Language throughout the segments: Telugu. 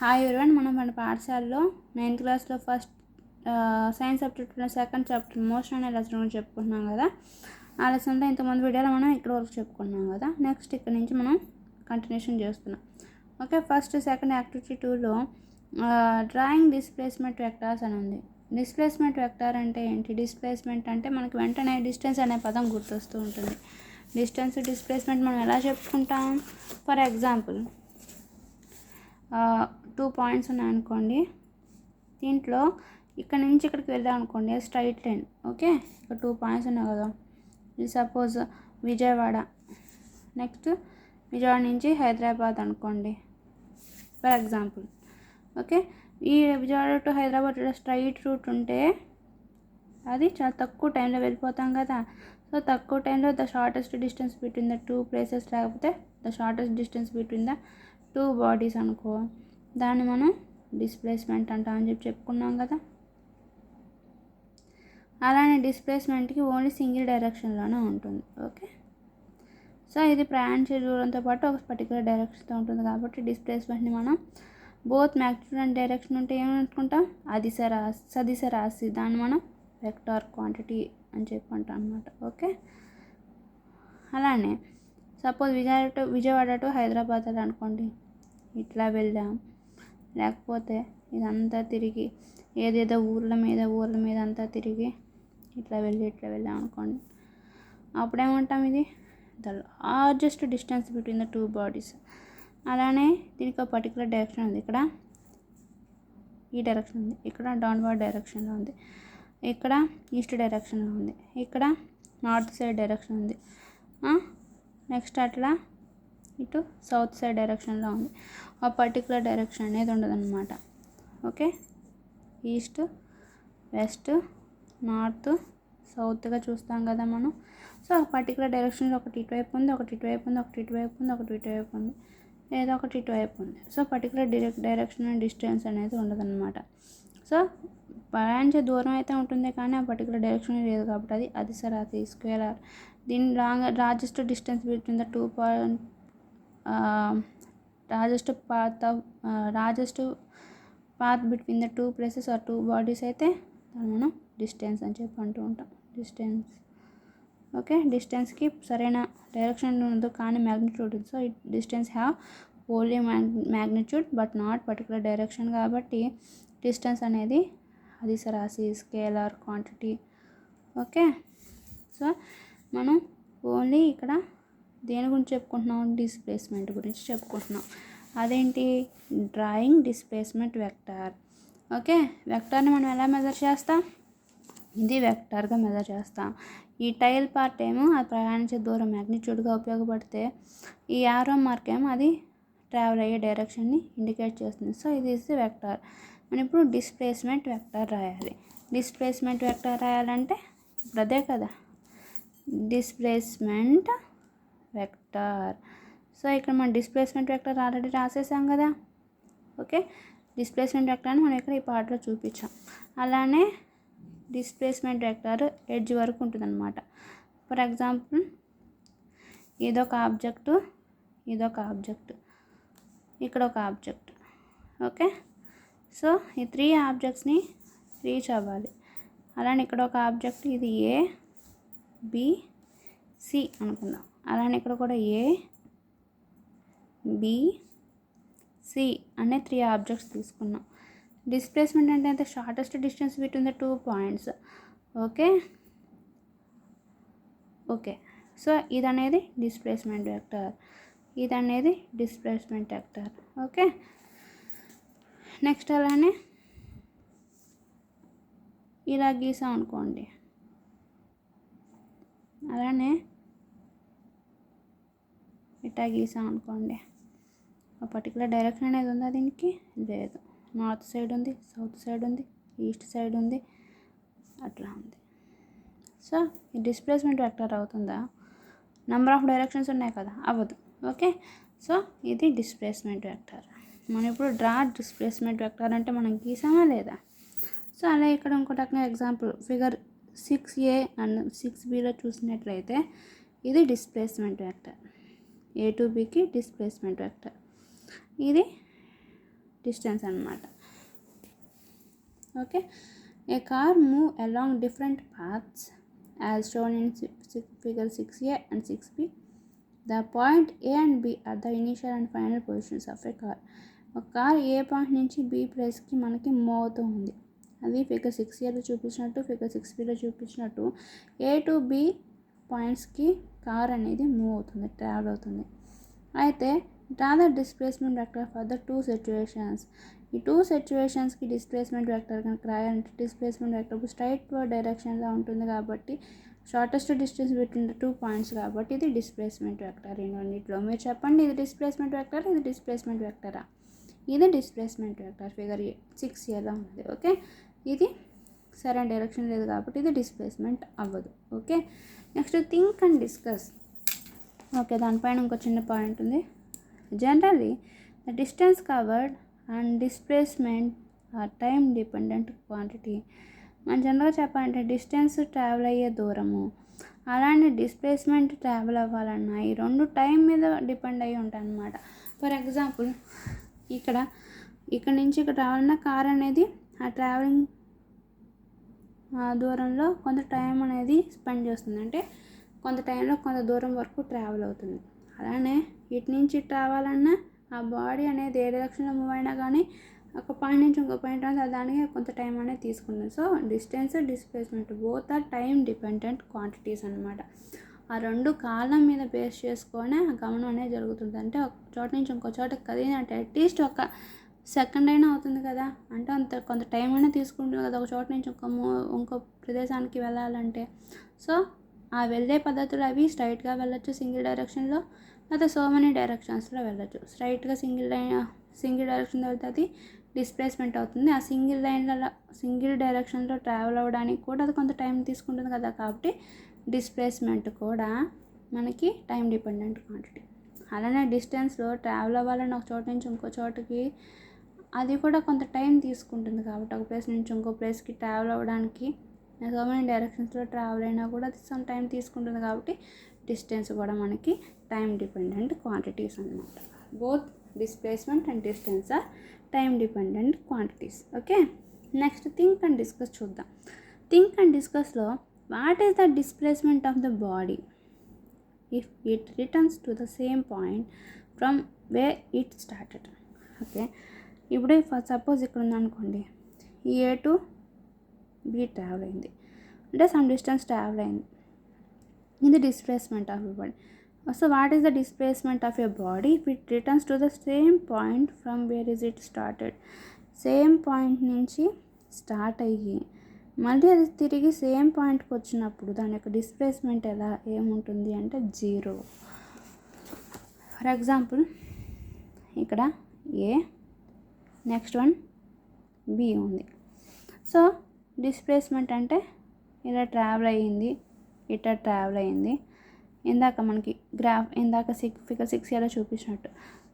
హాయ్ ఎవరివన్, మనం మన పాఠశాలలో 9th క్లాస్లో ఫస్ట్ సైన్స్ సబ్జెక్ట్లో సెకండ్ చాప్టర్ మోషన్ అనే లెసన్ గురించి చెప్పుకుంటున్నాం కదా. ఆ లెసన్లో ఇంతకుముందు వీడియోలో మనం ఇక్కడ వరకు చెప్పుకున్నాం కదా. నెక్స్ట్ ఇక్కడ నుంచి మనం కంటిన్యూషన్ చేస్తున్నాం. ఓకే, ఫస్ట్ సెకండ్ యాక్టివిటీ 2లో డ్రాయింగ్ డిస్ప్లేస్మెంట్ వెక్టార్స్ అని ఉంది. డిస్ప్లేస్మెంట్ వెక్టార్ అంటే ఏంటి? డిస్ప్లేస్మెంట్ అంటే మనకి వెంటనే డిస్టెన్స్ అనే పదం గుర్తొస్తూ ఉంటుంది. డిస్టెన్స్ డిస్ప్లేస్మెంట్ మనం ఎలా చెప్పుకుంటాం? ఫర్ ఎగ్జాంపుల్ 2 పాయింట్స్ ఉన్నాయనుకోండి. దీంట్లో ఇక్కడ నుంచి ఇక్కడికి వెళ్దాం అనుకోండి, స్ట్రైట్ లైన్. ఓకే, ఇక్కడ 2 పాయింట్స్ ఉన్నాయి కదా. ఇది సపోజ్ విజయవాడ, నెక్స్ట్ విజయవాడ నుంచి హైదరాబాద్ అనుకోండి ఫర్ ఎగ్జాంపుల్. ఓకే, ఈ Vijayawada to Hyderabad straight route ఉంటే అది చాలా తక్కువ టైంలో వెళ్ళిపోతాం కదా. సో తక్కువ టైంలో the shortest distance between the 2 places, లేకపోతే the shortest distance between the 2 bodies అనుకో, దాన్ని మనం డిస్ప్లేస్మెంట్ అంటామని చెప్పుకున్నాం కదా. అలానే డిస్ప్లేస్మెంట్కి ఓన్లీ సింగిల్ డైరెక్షన్లోనే ఉంటుంది. ఓకే, సో ఇది ప్రయాణించే దూరంతో పాటు ఒక పర్టికులర్ డైరెక్షన్తో ఉంటుంది కాబట్టి డిస్ప్లేస్మెంట్ని మనం బోత్ మ్యాగ్నిట్యూడ్ అండ్ డైరెక్షన్ ఉంటే ఏమనుకుంటాం? సదిశ రాశి, దాన్ని మనం వెక్టార్ క్వాంటిటీ అని చెప్పుకుంటాం అన్నమాట. ఓకే, అలానే సపోజ్ విజయవాడ టు హైదరాబాద్ అని అనుకోండి, ఇట్లా వెళ్దాం, లేకపోతే ఇదంతా తిరిగి ఏదేదో ఊర్ల మీద అంతా తిరిగి ఇట్లా వెళ్ళాం అనుకోండి, అప్పుడేమంటాం? ఇది the largest distance between the 2 bodies. అలానే దీనికి ఒక పర్టికులర్ డైరెక్షన్ ఉంది. ఇక్కడ ఈ డైరెక్షన్ ఉంది, ఇక్కడ డౌన్వర్డ్ డైరెక్షన్లో ఉంది, ఇక్కడ ఈస్ట్ డైరెక్షన్లో ఉంది, ఇక్కడ నార్త్ సైడ్ డైరెక్షన్ ఉంది, నెక్స్ట్ అట్లా ఇటు సౌత్ సైడ్ డైరెక్షన్లో ఉంది. ఆ పర్టికులర్ డైరెక్షన్ అనేది ఉండదన్నమాట. ఓకే, ఈస్ట్, వెస్ట్, నార్త్, సౌత్గా చూస్తాం కదా మనం. సో ఆ పర్టికులర్ డైరెక్షన్లో ఒకటి ఇటువైపు ఉంది, ఒకటి ఇటువైపు ఉంది, ఒకటి ఇటువైపు ఉంది, ఒకటి ఇటువైపు ఉంది, లేదా ఒకటి ఇటువైపు ఉంది. So particular direction and distance అనేది ఉండదన్నమాట. సో ప్రయాణించే దూరం అయితే ఉంటుంది కానీ ఆ పర్టికులర్ డైరెక్షన్ లేదు కాబట్టి అది సరాసరి స్క్వేర్. దీని largest distance between the 2 point largest path between the 2 places or 2 bodies అయితే దాన్ని మనం డిస్టెన్స్ అని చెప్పి అంటూ ఉంటాం. డిస్టెన్స్. ఓకే, డిస్టెన్స్కి సరైన డైరెక్షన్ ఉండదు కానీ మ్యాగ్నిట్యూడ్ ఉంది. So distance have only magnitude but not particular direction కాబట్టి డిస్టెన్స్ అనేది అది సరాసరి స్కేలార్ క్వాంటిటీ. ఓకే, సో మనం ఓన్లీ ఇక్కడ దేని గురించి చెప్పుకుంటున్నాం? డిస్ప్లేస్మెంట్ గురించి చెప్పుకుంటున్నాం. అదేంటి? Drawing displacement vector. ఓకే, వెక్టార్ని మనం ఎలా మెజర్ చేస్తాం? ఇది వెక్టార్గా మెజర్ చేస్తాం. ఈ టైల్ పార్ట్ ఏమో అది ప్రయాణించే దూరం మ్యాగ్నిట్యూడ్గా ఉపయోగపడితే, ఈ యారో మార్క్ ఏమో అది ట్రావెల్ అయ్యే డైరెక్షన్ని ఇండికేట్ చేస్తుంది. సో ఇది ఇస్ వెక్టార్. మనం ఇప్పుడు డిస్ప్లేస్మెంట్ వెక్టార్ రాయాలి. డిస్ప్లేస్మెంట్ వెక్టార్ రాయాలంటే ఇప్పుడు అదే కదా, డిస్ప్లేస్మెంట్ వెక్టార్. సో ఇక్కడ మనం డిస్ప్లేస్మెంట్ వెక్టార్ ఆల్రెడీ రాసేసాం కదా. ఓకే, డిస్ప్లేస్మెంట్ వెక్టార్ని మనం ఇక్కడ ఈ పార్ట్లో చూపించాం. అలానే డిస్ప్లేస్మెంట్ వెక్టార్ ఎడ్జ్ వరకు ఉంటుందన్నమాట. ఫర్ ఎగ్జాంపుల్ ఇదొక ఆబ్జెక్టు, ఇదొక ఆబ్జెక్ట్, ఇక్కడ ఒక ఆబ్జెక్ట్. ఓకే, సో ఈ 3 ఆబ్జెక్ట్స్ని రీచ్ అవ్వాలి. అలానే ఇక్కడ ఒక ఆబ్జెక్ట్, ఇది ఏ, బి, సి అనుకుందాం. అలానే ఇక్కడ కూడా ఏ, బి, సి అనే 3 ఆబ్జెక్ట్స్ తీసుకున్నాం. డిస్ప్లేస్మెంట్ అంటే shortest distance between the 2 points. Okay, so ఇదనేది డిస్ప్లేస్మెంట్ వెక్టార్, ఇదనేది డిస్ప్లేస్మెంట్ వెక్టార్. ఓకే, నెక్స్ట్ అలానే ఇలా గీసాం అనుకోండి, అలానే ఇట్లా గీసాం అనుకోండి, ఒక పర్టికులర్ డైరెక్షన్ అనేది ఉందా? దీనికి లేదు. నార్త్ సైడ్ ఉంది, సౌత్ సైడ్ ఉంది, ఈస్ట్ సైడ్ ఉంది, అట్లా ఉంది. సో ఈ డిస్ప్లేస్మెంట్ వెక్టార్ అవుతుందా? నెంబర్ ఆఫ్ డైరెక్షన్స్ ఉన్నాయి కదా, అవ్వదు. ఓకే, సో ఇది డిస్ప్లేస్మెంట్ వెక్టార్. మనం ఇప్పుడు డ్రా డిస్ప్లేస్మెంట్ వెక్టార్ అంటే మనం గీసామా లేదా? సో అలా ఇక్కడ ఇంకో రకంగా ఎగ్జాంపుల్ ఫిగర్ 6A అండ్ 6Bలో చూసినట్లయితే ఇది డిస్ప్లేస్మెంట్ వెక్టార్. A to Bకి డిస్ప్లేస్మెంట్ వెక్టార్. ఇది డిస్టెన్స్ అనమాట. Okay, a car move along different paths as shown in figure 6a and 6b. The point A and B are the initial and final positions of a car. ఒక కార్ ఏ పాయింట్ నుంచి బి ప్లేస్కి మనకి మూవ్ అవుతూ ఉంది. అది ఫిగర్ 6aలో చూపించినట్టు, ఫిగర్ 6bలో చూపించినట్టు ఏ టు బి పాయింట్స్కి కార్ అనేది మూవ్ అవుతుంది, ట్రావెల్ అవుతుంది. అయితే draw the displacement vector for the 2 situations. ఈ 2 సిచ్యువేషన్స్కి డిస్ప్లేస్మెంట్ వెక్టర్ కనుక రాయాలంటే డిస్ప్లేస్మెంట్ వెక్టర్ స్ట్రైట్ డైరెక్షన్లో ఉంటుంది కాబట్టి shortest distance between the 2 points కాబట్టి ఇది డిస్ప్లేస్మెంట్ వెక్టర్. ఈ రెండింటిలో మీరు చెప్పండి, ఇది డిస్ప్లేస్మెంట్ వెక్టర్, ఇది డిస్ప్లేస్మెంట్ వెక్టరా? ఇది డిస్ప్లేస్మెంట్ వెక్టర్ ఫిగర్ 6aలో ఉంది. ఓకే, ఇది సరైన డైరెక్షన్ లేదు కాబట్టి ఇది డిస్ప్లేస్మెంట్ అవ్వదు. Okay, next think and discuss. Okay, దానిపైన ఇంకో చిన్న పాయింట్ ఉంది. Generally the distance covered and displacement are time dependent quantity. మనం జనరల్గా చెప్పాలంటే డిస్టెన్స్ ట్రావెల్ అయ్యే దూరము అలానే డిస్ప్లేస్మెంట్ ట్రావెల్ అవ్వాలన్నా ఈ రెండు టైం మీద డిపెండ్ అయ్యి ఉంటాయి అన్నమాట. ఫర్ ఎగ్జాంపుల్ ఇక్కడ నుంచి ఇక్కడ రావాలన్నా కార్ అనేది ఆ ట్రావెలింగ్ దూరంలో కొంత టైం అనేది స్పెండ్ చేస్తుంది, అంటే కొంత టైంలో కొంత దూరం వరకు ట్రావెల్ అవుతుంది. అలానే ఇటు నుంచి ఇటు రావాలన్నా ఆ బాడీ అనేది ఏ డైరెక్షన్లో మూవ్ అయినా కానీ ఒక పాయింట్ నుంచి ఇంకో పాయింట్ అనేది దానికి కొంత టైం అనేది తీసుకుంటుంది. So distance, displacement both are time dependent quantities అనమాట. ఆ రెండు కాలం మీద బేస్ చేసుకొని ఆ గమనం అనేది జరుగుతుంది. అంటే ఒక చోట నుంచి ఇంకో చోట కదిలినట్టు అట్లీస్ట్ ఒక సెకండ్ అయినా అవుతుంది కదా, అంటే అంత కొంత టైం అయినా తీసుకుంటుంది కదా ఒక చోట నుంచి ఇంకో ప్రదేశానికి వెళ్ళాలంటే. సో ఆ వెళ్ళే పద్ధతులు అవి స్ట్రైట్గా వెళ్ళొచ్చు సింగిల్ డైరెక్షన్లో, లేదా సో మెనీ డైరెక్షన్స్లో వెళ్ళొచ్చు. స్ట్రైట్గా సింగిల్ డైరెక్షన్లో వెళ్తే అది డిస్ప్లేస్మెంట్ అవుతుంది. ఆ సింగిల్ డైరెక్షన్లో ట్రావెల్ అవ్వడానికి కూడా అది కొంత టైం తీసుకుంటుంది కదా, కాబట్టి డిస్ప్లేస్మెంట్ కూడా మనకి టైం డిపెండెంట్ క్వాంటిటీ. అలానే డిస్టెన్స్లో ట్రావెల్ అవ్వాలని ఒక చోట నుంచి ఇంకో చోటుకి అది కూడా కొంత టైం తీసుకుంటుంది కాబట్టి ఒక ప్లేస్ నుంచి ఇంకో ప్లేస్కి ట్రావెల్ అవ్వడానికి సో మెనీ డైరెక్షన్స్లో ట్రావెల్ అయినా కూడా అది సమ్ టైం తీసుకుంటుంది కాబట్టి డిస్టెన్స్ కూడా మనకి టైం డిపెండెంట్ క్వాంటిటీస్ అన్నమాట. Both displacement and distance are time dependent quantities. Okay, next think and discuss చూద్దాం. థింక్ అండ్ డిస్కస్లో what is the displacement of the body if it returns to the same point from way it started. Okay, ఇప్పుడు సపోజ్ ఇక్కడ ఉందనుకోండి, ఈ ఏ టు బి ట్రావెల్ అయింది, అంటే సమ్ డిస్టెన్స్ ట్రావెల్ అయింది. ఇది displacement of a body. So what is the displacement of a body if it returns to the same point from where is it started. Same point నుంచి స్టార్ట్ అయ్యి మళ్ళీ అది తిరిగి సేమ్ పాయింట్కి వచ్చినప్పుడు దాని యొక్క డిస్ప్లేస్మెంట్ ఏముంటుంది అంటే 0. ఫర్ ఎగ్జాంపుల్ ఇక్కడ ఏ, నెక్స్ట్ వన్ బి ఉంది. సో డిస్ప్లేస్మెంట్ అంటే ఇలా ట్రావెల్ అయ్యింది, ఇట్లా ట్రావెల్ అయ్యింది. ఇందాక మనకి ఫిగర్ 6aలో చూపించినట్టు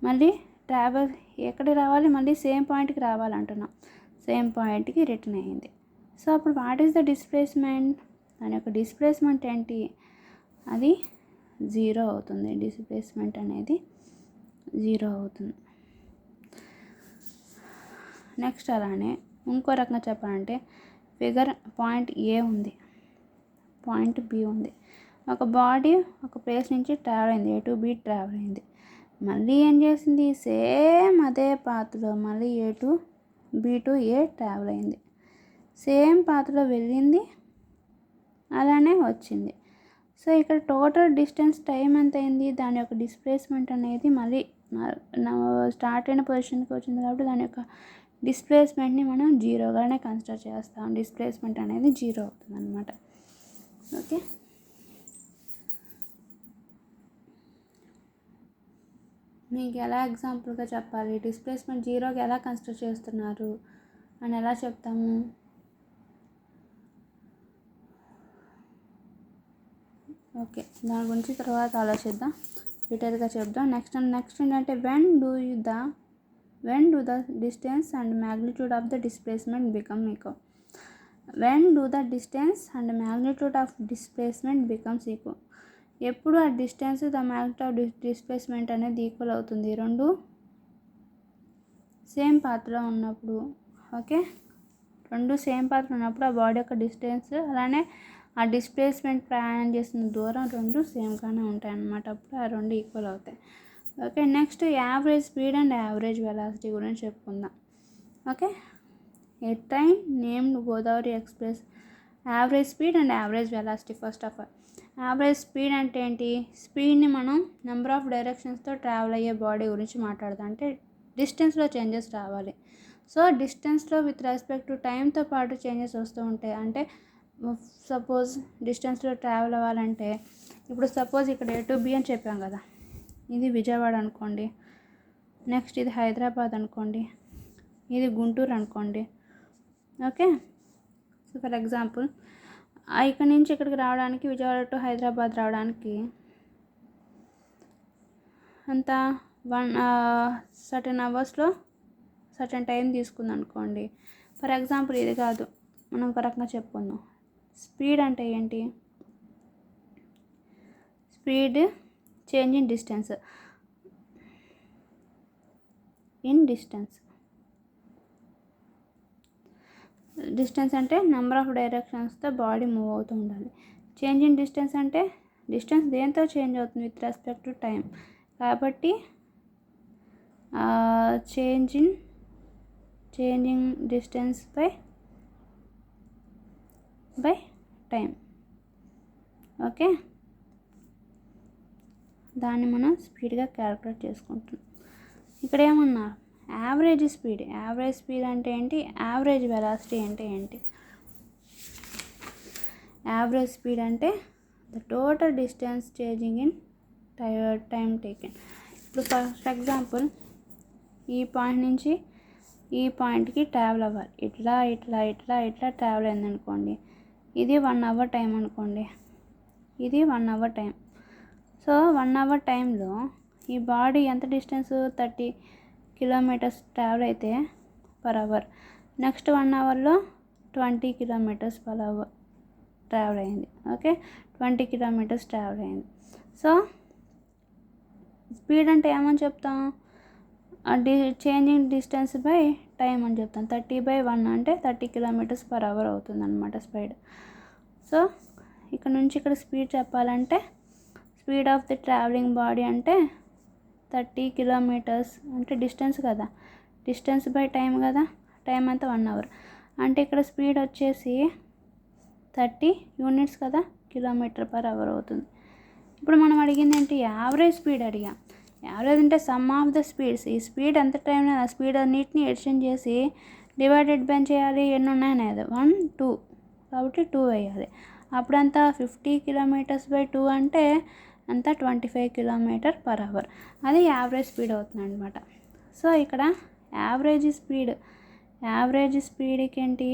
మళ్ళీ ట్రావెల్ ఎక్కడికి రావాలి, మళ్ళీ సేమ్ పాయింట్కి రావాలంటున్నాం, సేమ్ పాయింట్కి రిటర్న్ అయ్యింది. సో అప్పుడు వాట్ ఈస్ ద డిస్ప్లేస్మెంట్, దాని యొక్క డిస్ప్లేస్మెంట్ ఏంటి, అది 0 అవుతుంది. డిస్ప్లేస్మెంట్ అనేది 0 అవుతుంది. నెక్స్ట్ అలానే ఇంకో రకంగా చెప్పాలంటే ఫిగర్ పాయింట్ ఏ ఉంది, పాయింట్ బి ఉంది. ఒక బాడీ ఒక ప్లేస్ నుంచి ట్రావెల్ అయింది, ఏ టు బి ట్రావెల్ అయింది. మళ్ళీ ఏం చేసింది, సేమ్ అదే పాత్లో మళ్ళీ A to B to A travel అయింది. సేమ్ పాత్లో వెళ్ళింది, అలానే వచ్చింది. సో ఇక్కడ టోటల్ డిస్టెన్స్ టైం ఎంత అయింది, దాని యొక్క డిస్ప్లేస్మెంట్ అనేది మళ్ళీ స్టార్ట్ అయిన పొజిషన్కి వచ్చింది కాబట్టి దాని యొక్క డిస్ప్లేస్మెంట్ని మనం 0గానే కన్సిడర్ చేస్తాం. డిస్ప్లేస్మెంట్ అనేది 0 అవుతుంది అన్నమాట. ఓకే, మీకు ఎలా ఎగ్జాంపుల్గా చెప్పాలి, డిస్ప్లేస్మెంట్ 0కి ఎలా కన్సిడర్ చేస్తున్నారు అని ఎలా చెప్తాము. ఓకే, దాని గురించి తర్వాత ఆలోచిద్దాం, డీటెయిల్గా చెప్దాం. నెక్స్ట్ ఏంటంటే when do the distance and magnitude of the displacement become equal. When do the distance and magnitude of displacement becomes equal. ఎప్పుడు ఆ distance the magnitude of displacement అనేది ఈక్వల్ అవుతుంది. రెండు సేమ్ పాత్రలో ఉన్నప్పుడు, ఓకే, రెండు సేమ్ పాత్ర ఉన్నప్పుడు ఆ బాడీ యొక్క డిస్టెన్స్ అలానే ఆ డిస్ప్లేస్మెంట్ ప్రయాణం చేస్తున్న దూరం రెండు సేమ్గానే ఉంటాయి అన్నమాట. అప్పుడు ఆ రెండు ఈక్వల్ అవుతాయి. Okay, next average speed and average velocity గురించి చెప్పుకుందాం. Okay, A train named Godavari express average speed and average velocity. First of all average speed అంటే ఏంటి? స్పీడ్ని మనం నెంబర్ ఆఫ్ డైరెక్షన్స్తో ట్రావెల్ అయ్యే బాడీ గురించి మాట్లాడదాం. అంటే డిస్టెన్స్లో చేంజెస్ రావాలి. సో డిస్టెన్స్లో విత్ రెస్పెక్ట్ టు టైంతో పాటు చేంజెస్ వస్తూ ఉంటాయి. అంటే సపోజ్ డిస్టెన్స్లో ట్రావెల్ అవ్వాలంటే ఇప్పుడు సపోజ్ ఇక్కడ A to B అని చెప్పాం కదా, ఇది విజయవాడ అనుకోండి, నెక్స్ట్ ఇది హైదరాబాద్ అనుకోండి, ఇది గుంటూరు అనుకోండి. ఓకే, సో ఫర్ ఎగ్జాంపుల్ ఇక్కడ నుంచి ఇక్కడికి రావడానికి, విజయవాడ టు హైదరాబాద్ రావడానికి అంత సర్టెన్ అవర్స్లో సర్టెన్ టైం తీసుకుంది అనుకోండి. ఫర్ ఎగ్జాంపుల్ ఇది కాదు, మనం ఒక రకంగా చెప్పుకుందాం. స్పీడ్ అంటే ఏంటి? Speed change in distance. Distance అంటే నెంబర్ ఆఫ్ డైరెక్షన్స్తో బాడీ మూవ్ అవుతూ ఉండాలి. చేంజ్ ఇన్ డిస్టెన్స్ అంటే డిస్టెన్స్ దేంతో చేంజ్ అవుతుంది? With respect to time. కాబట్టి changing distance by time. Okay, దాన్ని మనం స్పీడ్గా క్యాలిక్యులేట్ చేసుకుంటున్నాం. ఇక్కడ ఏమన్నా యావరేజ్ స్పీడ్ అంటే ఏంటి? యావరేజ్ వెలాసిటీ అంటే ఏంటి? యావరేజ్ స్పీడ్ అంటే the total distance changing in time taken. ఇప్పుడు ఫర్ ఎగ్జాంపుల్ ఈ పాయింట్ నుంచి ఈ పాయింట్కి ట్రావెల్ అవ్వాలి, ఇట్లా ట్రావెల్ అయింది అనుకోండి. ఇది 1 hour టైం అనుకోండి, ఇది 1 hour టైం. సో 1 hour టైంలో ఈ బాడీ ఎంత డిస్టెన్స్? 30 kilometers ట్రావెల్ అయితే పర్ అవర్. నెక్స్ట్ 1 hourలో 20 kilometers per hour ట్రావెల్ అయింది. ఓకే, 20 kilometers ట్రావెల్ అయింది. సో స్పీడ్ అంటే ఏమని చెప్తాం? చేంజింగ్ డిస్టెన్స్ బై టైం అని చెప్తాం. 30/1 అంటే 30 kilometers per hour అవుతుంది అనమాట స్పీడ్. సో ఇక్కడ నుంచి ఇక్కడ స్పీడ్ చెప్పాలంటే speed of the travelling body అంటే 30 kilometers అంటే డిస్టెన్స్ కదా, డిస్టెన్స్ బై టైం కదా, టైం అంతా 1 hour. అంటే ఇక్కడ స్పీడ్ వచ్చేసి 30 units కదా, km/h అవుతుంది. ఇప్పుడు మనం అడిగింది ఏంటి? యావరేజ్ స్పీడ్ అడిగాం. యావరేజ్ అంటే సమ్ ఆఫ్ ద స్పీడ్స్. ఈ స్పీడ్ ఎంత టైంలో ఆ స్పీడ్ అన్నిటిని ఎడిషన్ చేసి డివైడెడ్ బై చేయాలి. ఎన్ని ఉన్నాయని అది 1 2 కాబట్టి 2 వేయాలి. అప్పుడంతా 50 km/2 అంటే అంతా 25 km/h. అది యావరేజ్ స్పీడ్ అవుతుంది అనమాట. సో ఇక్కడ యావరేజ్ స్పీడ్కి ఏంటి?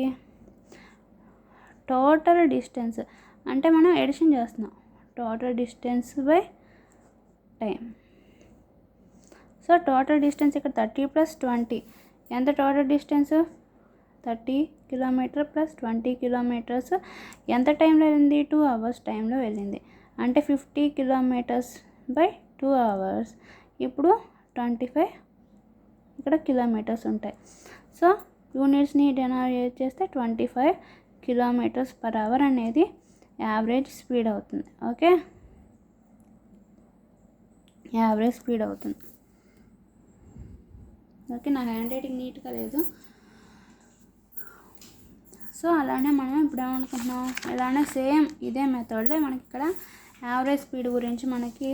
టోటల్ డిస్టెన్స్ అంటే మనం ఎడిషన్ చేస్తున్నాం, total distance by time. So total distance ఇక్కడ 30 + 20 ఎంత? టోటల్ డిస్టెన్స్ 30 km + 20 kilometers ఎంత టైంలో వెళ్ళింది? 2 hours టైంలో వెళ్ళింది. అంటే 50 kilometers / 2 hours. ఇప్పుడు 25 ఇక్కడ కిలోమీటర్స్ ఉంటాయి. సో యూనిట్స్ని డినోట్ చేస్తే 25 km/h అనేది యావరేజ్ స్పీడ్ అవుతుంది. ఓకే, యావరేజ్ స్పీడ్ అవుతుంది. ఓకే, నా హ్యాండ్ రైటింగ్ నీట్గా లేదు. సో అలానే మనం ఇప్పుడు ఏమనుకుంటున్నాం, ఇలానే సేమ్ ఇదే మెథడ్లో మనకి ఇక్కడ యావరేజ్ స్పీడ్ గురించి మనకి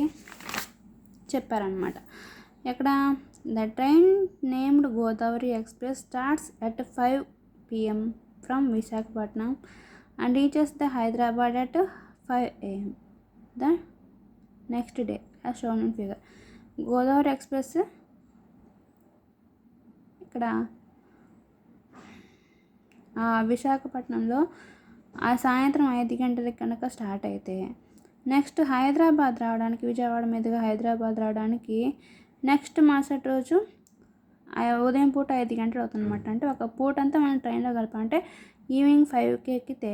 చెప్పారనమాట. ఎక్కడ? The train named Godavari express starts at 5 PM from Visakhapatnam and reaches the Hyderabad at 5 AM the next day as shown in figure. Godavari express ఇక్కడ విశాఖపట్నంలో ఆ సాయంత్రం 5 గంటలకు కనుక స్టార్ట్ అయితే నెక్స్ట్ హైదరాబాద్ రావడానికి, విజయవాడ మీదుగా హైదరాబాద్ రావడానికి నెక్స్ట్ మరుసటి రోజు ఉదయం పూట 5 గంటలు అవుతుందన్నమాట. అంటే ఒక పూట అంతా మనం ట్రైన్లో గడపాలంటే ఈవినింగ్ 5కి ఎక్కితే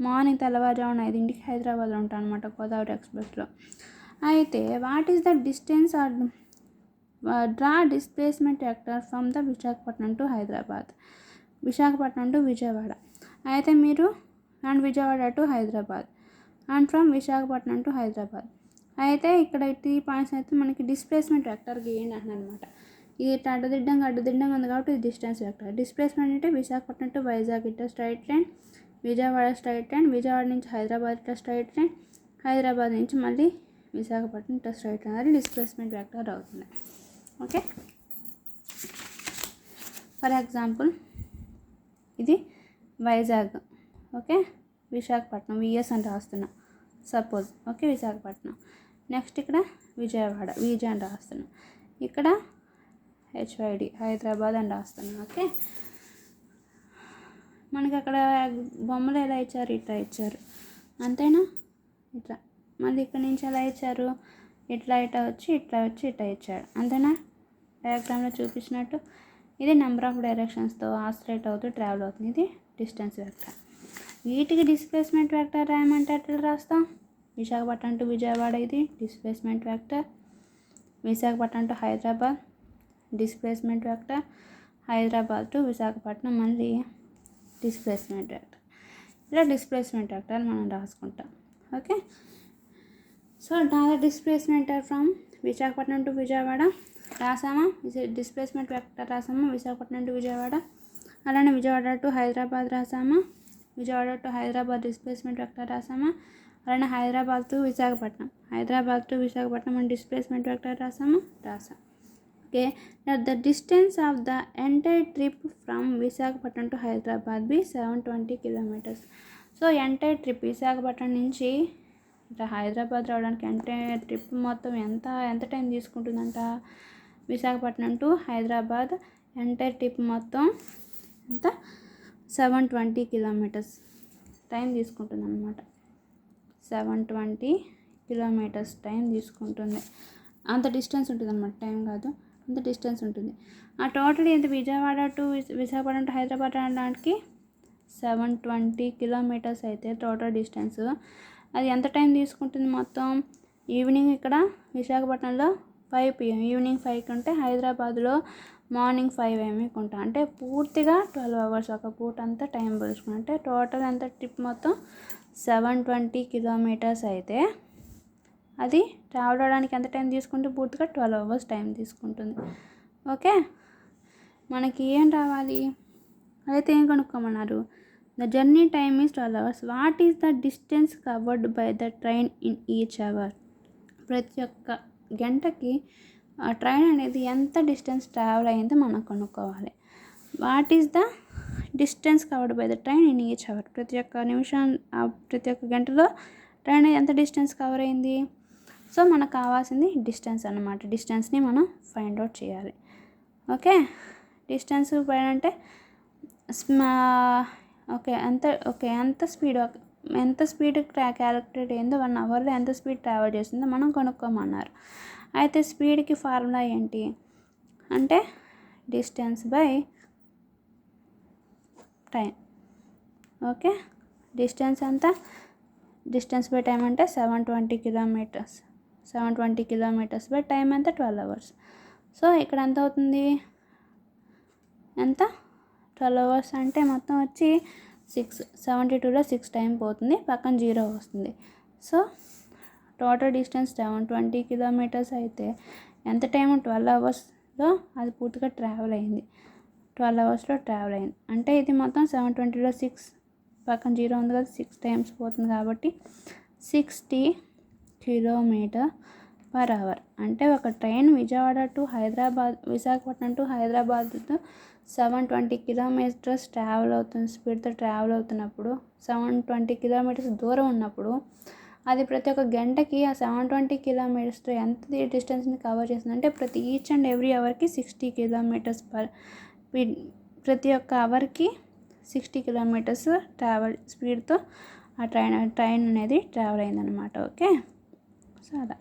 మార్నింగ్ తెల్లవారుజామున 5ంటికి హైదరాబాద్లో ఉంటాం అనమాట గోదావరి ఎక్స్ప్రెస్లో. అయితే what is the distance or draw displacement vector from the Visakhapatnam to Hyderabad. Visakhapatnam to Vijayawada. అయితే మీరు and Vijayawada to Hyderabad and from Visakhapatnam to Hyderabad. అయితే ఇక్కడ 3 పాయింట్స్ అయితే మనకి డిస్ప్లేస్మెంట్ వెక్టర్ గీయండి అంటున్నాను అనమాట. ఇది అడ్డుదిడ్డంగా ఉంది కాబట్టి ఇది డిస్టెన్స్ వెక్టర్. డిస్ప్లేస్మెంట్ అంటే విశాఖపట్నం టు వైజాగ్ ఇట్లా straight line, Vijayawada straight line, Vijayawada నుంచి హైదరాబాద్ ఇట్లా స్ట్రైట్ లైన్, హైదరాబాద్ నుంచి మళ్ళీ విశాఖపట్నం ఇట్లా స్ట్రైట్ లైన్. అది డిస్ప్లేస్మెంట్ వెక్టర్ అవుతుంది. ఓకే, ఫర్ ఎగ్జాంపుల్ ఇది వైజాగ్, ఓకే, విశాఖపట్నం విఎస్ అని రాస్తున్నా సపోజ్. ఓకే, విశాఖపట్నం. నెక్స్ట్ ఇక్కడ విజయవాడ విజయ అని రాస్తున్నా. ఇక్కడ హెచ్వైడి హైదరాబాద్ అని రాస్తున్నా. ఓకే, మనకి అక్కడ బొమ్మలు ఎలా ఇచ్చారు, ఇట్లా ఇచ్చారు అంతేనా, ఇట్లా. మళ్ళీ ఇక్కడ నుంచి ఎలా ఇచ్చారు, ఇట్లా వచ్చి ఇట్లా ఇచ్చాడు అంతేనా, డయాగ్రామ్లో చూపించినట్టు. ఇది నెంబర్ ఆఫ్ డైరెక్షన్స్తో ఆసిలేట్ అవుతూ ట్రావెల్ అవుతుంది. ఇది డిస్టెన్స్ వెక్టర్. వీటికి డిస్ప్లేస్మెంట్ వెక్టర్ రాయమంటే ఎట్లా రాస్తాం? విశాఖపట్నం టు విజయవాడ ఇది displacement vector, Visakhapatnam to Hyderabad displacement vector, Hyderabad to Visakhapatnam మళ్ళీ డిస్ప్లేస్మెంట్ వెక్టర్. ఇలా డిస్ప్లేస్మెంట్ వెక్టర్ మనం రాసుకుంటాం. Okay, so draw the displacement from Visakhapatnam to Vijayawada రాసామా, డిస్ప్లేస్మెంట్ వెక్టర్ రాసామా విశాఖపట్నం టు విజయవాడ. అలానే విజయవాడ టు హైదరాబాద్ రాసామా, Vijayawada to Hyderabad displacement vector రాసామా. అలానే హైదరాబాద్ టు విశాఖపట్నం అని డిస్ప్లేస్మెంట్ వెక్టర్ రాసాం. Okay, the distance of the entire trip from Visakhapatnam to Hyderabad be 720 kilometres. So entire trip Visakhapatnam నుంచి ఇట్లా హైదరాబాద్ రావడానికి ఎంటైర్ ట్రిప్ మొత్తం ఎంత టైం తీసుకుంటుందంట, Visakhapatnam to Hyderabad entire trip మొత్తం ఎంత 720 కిలోమీటర్స్ టైం తీసుకుంటుంది అనమాట. 720 కిలోమీటర్స్ టైం తీసుకుంటుంది. అంత డిస్టెన్స్ ఉంటుంది అనమాట, టైం కాదు, అంత డిస్టెన్స్ ఉంటుంది. ఆ టోటల్ ఎంత విజయవాడ టు విశాఖపట్నం టు హైదరాబాద్ రావడానికి 720 కిలోమీటర్స్ అయితే టోటల్ డిస్టెన్స్. అది ఎంత టైం తీసుకుంటుంది మొత్తం? ఈవినింగ్ ఇక్కడ విశాఖపట్నంలో 5 PM, ఈవినింగ్ 5కి ఉంటే హైదరాబాద్లో మార్నింగ్ 5 AMకి ఉంటాం. అంటే పూర్తిగా 12 అవర్స్ ఒక పూట అంతా టైం పడుచుకుంటాం. అంటే టోటల్ ఎంత ట్రిప్ మొత్తం 720 కిలోమీటర్స్ అయితే అది ట్రావెల్ అవడానికి ఎంత టైం తీసుకుంటే పూర్తిగా 12 అవర్స్ టైం తీసుకుంటుంది. ఓకే, మనకి ఏం రావాలి అయితే ఏం కనుక్కోమన్నారు? The journey time is 12 hours. What is the distance covered by the train in each hour. ప్రతి ఒక్క గంటకి ఆ ట్రైన్ అనేది ఎంత డిస్టెన్స్ ట్రావెల్ అయ్యిందో మనం కనుక్కోవాలి. What is the distance covered by the train in each hour. ప్రతి ఒక్క నిమిషం ప్రతి ఒక్క గంటలో ట్రైన్ ఎంత డిస్టెన్స్ కవర్ అయింది. సో మనకు కావాల్సింది డిస్టెన్స్ అన్నమాట. డిస్టెన్స్ని మనం ఫైండ్ అవుట్ చేయాలి. ఓకే, డిస్టెన్స్ అంటే ఎంత స్పీడ్ క్యాలిక్యులేట్ అయిందో 1 అవర్లో ఎంత స్పీడ్ ట్రావెల్ చేసిందో మనం కనుక్కోమన్నారు. అయితే స్పీడ్కి ఫార్ములా ఏంటి అంటే distance by time. Okay, distance distance by time అంటే 720 కిలోమీటర్స్ బై టైం ఎంత 12 అవర్స్. సో ఇక్కడ ఎంత అవుతుంది, ఎంత 12 అవర్స్ అంటే మొత్తం వచ్చి 6, 72లో 6 టైం పోతుంది, పక్కన 0 వస్తుంది. సో టోటల్ డిస్టెన్స్ 720 కిలోమీటర్స్ అయితే ఎంత టైం 12 అవర్స్లో అది పూర్తిగా ట్రావెల్ అయింది. 12 అవర్స్లో ట్రావెల్ అయింది అంటే ఇది మొత్తం 720లో 6 పక్కన 0 ఉంది కదా, 6 టైమ్స్ పోతుంది కాబట్టి 60 km/h. అంటే ఒక train Visakhapatnam to Hyderabad 720 kilometres travel అవుతుంది, స్పీడ్తో ట్రావెల్ అవుతున్నప్పుడు 720 కిలోమీటర్స్ దూరం ఉన్నప్పుడు అది ప్రతి ఒక్క గంటకి ఆ 720 కిలోమీటర్స్తో ఎంత డిస్టెన్స్ని కవర్ చేస్తుందంటే ప్రతి ఈచ్ అండ్ ఎవ్రీ అవర్కి 60 కిలోమీటర్స్ ప్రతి ఒక్క అవర్కి 60 కిలోమీటర్స్ ట్రావెల్ స్పీడ్తో ఆ ట్రైన్ అనేది ట్రావెల్ అయిందనమాట. ఓకే, సో అలా.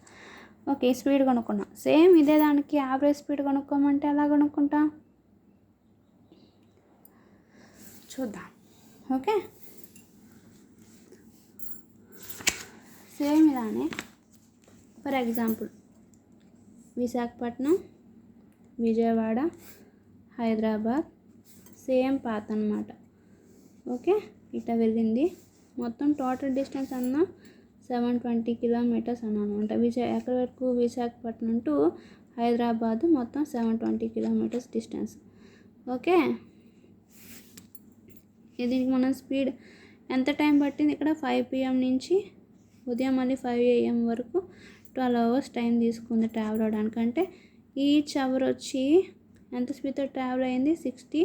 ఓకే, స్పీడ్ కనుక్కున్నాం. సేమ్ ఇదే దానికి యావరేజ్ స్పీడ్ కనుక్కోమంటే ఎలా కనుక్కుంటాం చూద్దాం. ఓకే, సేమ్ ఇలానే for example Visakhapatnam Vijayawada, Hyderabad same path అనమాట. ఓకే, ఇట్లా వెళ్ళింది. మొత్తం టోటల్ డిస్టెన్స్ అన్న 720 కిలోమీటర్స్ అన్నమాట. ఎక్కడి వరకు? విశాఖపట్నం టు హైదరాబాద్ మొత్తం 720 కిలోమీటర్స్ డిస్టెన్స్. ఓకే, దీనికి మనం స్పీడ్ ఎంత టైం పట్టింది ఇక్కడ? 5 PM నుంచి ఉదయం మళ్ళీ 5 AM వరకు 12 hours టైం తీసుకుంది ట్రావెల్ అవడానికి. అంటే ఈచ్ అవర్ వచ్చి ఎంత స్పీడ్తో ట్రావెల్ అయింది? 60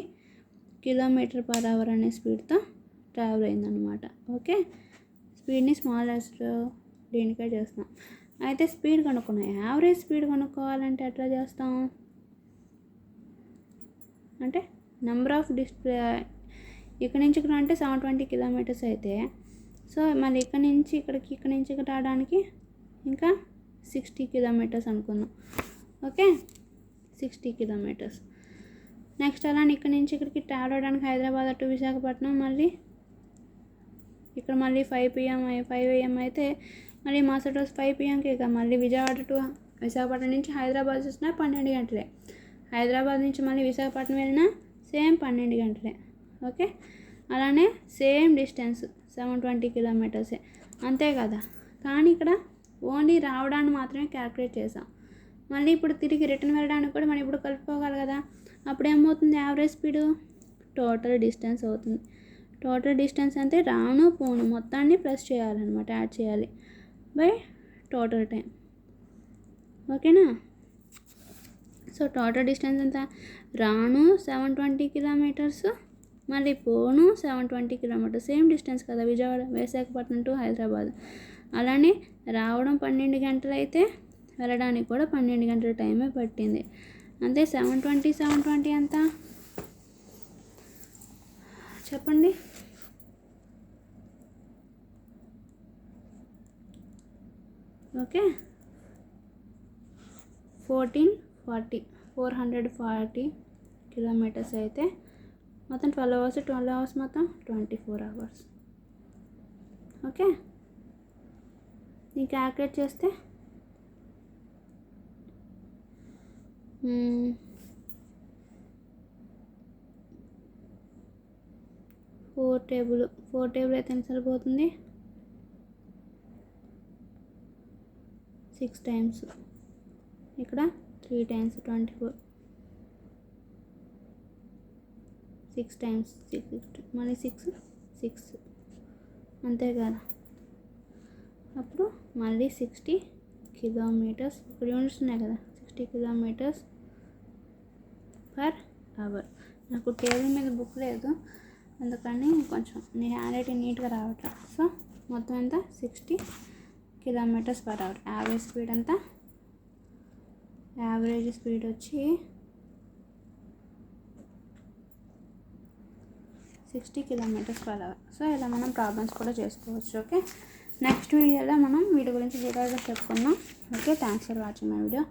km/h అనే స్పీడ్తో ట్రావెల్ అయిందనమాట. ఓకే, స్పీడ్ని స్మాలెస్ట్ దీనికే చేస్తాం. అయితే స్పీడ్ కనుక్కున్నాం. యావరేజ్ స్పీడ్ కనుక్కోవాలంటే ఎట్లా చేస్తాం అంటే నెంబర్ ఆఫ్ ఇక్కడ నుంచి ఇక్కడ అంటే 720 కిలోమీటర్స్ అయితే, సో మళ్ళీ ఇక్కడ నుంచి ఇక్కడ రావడానికి ఇంకా 60 కిలోమీటర్స్ అనుకుందాం. Okay, 60 kilometres. నెక్స్ట్ అలానే ఇక్కడ నుంచి ఇక్కడికి ట్రావెల్ అవడానికి హైదరాబాద్ టు విశాఖపట్నం మళ్ళీ ఇక్కడ మళ్ళీ 5 AM అయితే మళ్ళీ మరుసటి రోజు 5 PMకి ఇక మళ్ళీ విజయవాడ టు విశాఖపట్నం నుంచి హైదరాబాద్ వచ్చినా 12 గంటలే. హైదరాబాద్ నుంచి మళ్ళీ విశాఖపట్నం వెళ్ళినా సేమ్ 12 గంటలే. ఓకే, అలానే సేమ్ డిస్టెన్స్ 720 కిలోమీటర్సే, అంతే కదా. కానీ ఇక్కడ ఓన్లీ రావడాన్ని మాత్రమే క్యాల్కులేట్ చేసాం. మళ్ళీ ఇప్పుడు తిరిగి రిటర్న్ వెళ్ళడానికి కూడా మనం ఇప్పుడు కలుపుకోవాలి కదా. అప్పుడు ఏమవుతుంది? యావరేజ్ స్పీడు టోటల్ డిస్టెన్స్ అవుతుంది. టోటల్ డిస్టెన్స్ అంటే రాను పోను మొత్తాన్ని ప్లస్ చేయాలన్నమాట, యాడ్ చేయాలి బై టోటల్ టైం. ఓకేనా? సో టోటల్ డిస్టెన్స్ ఎంత? రాను 720 కిలోమీటర్స్, మళ్ళీ పోను 720 కిలోమీటర్స్, సేమ్ డిస్టెన్స్ కదా విజయవాడ విశాఖపట్నం టు హైదరాబాద్. అలానే రావడం 12 గంటలు అయితే వెళ్ళడానికి కూడా 12 గంటల టైమే పట్టింది. అంతే. 720 ఎంత చెప్పండి? ఓకే, 440 కిలోమీటర్స్ అయితే మొత్తం 12 hours మొత్తం 24 hours. ఓకే, దీన్ని క్యాల్కులేట్ చేస్తే 4 టేబుల్ అయితే ఎంత సరిపోతుంది? 6 times, ఇక్కడ 3 times 24, 6 times 6 మళ్ళీ 6 అంతే కదా. అప్పుడు మళ్ళీ 60 కిలోమీటర్స్, ఇక్కడ యూనిట్స్ ఉన్నాయి కదా, 60 కిలోమీటర్స్ పర్ అవర్. నాకు టేబుల్ మీద బుక్ లేదు, అందుకని కొంచెం నీ హ్యాండ్ రైటింగ్ నీట్గా రావట్లేదు. సో మొత్తం ఎంత? 60 kilometers per hour. Average speed ఎంత? యావరేజ్ స్పీడ్ వచ్చి 60 కిలోమీటర్స్ పర్ అవర్. సో ఇలా మనం ప్రాబ్లమ్స్ కూడా చేసుకోవచ్చు. ఓకే, నెక్స్ట్ వీడియోలో మనం వీటి గురించి డీటెయిల్గా చెప్పుకుందాం. Okay, thanks for watching my video.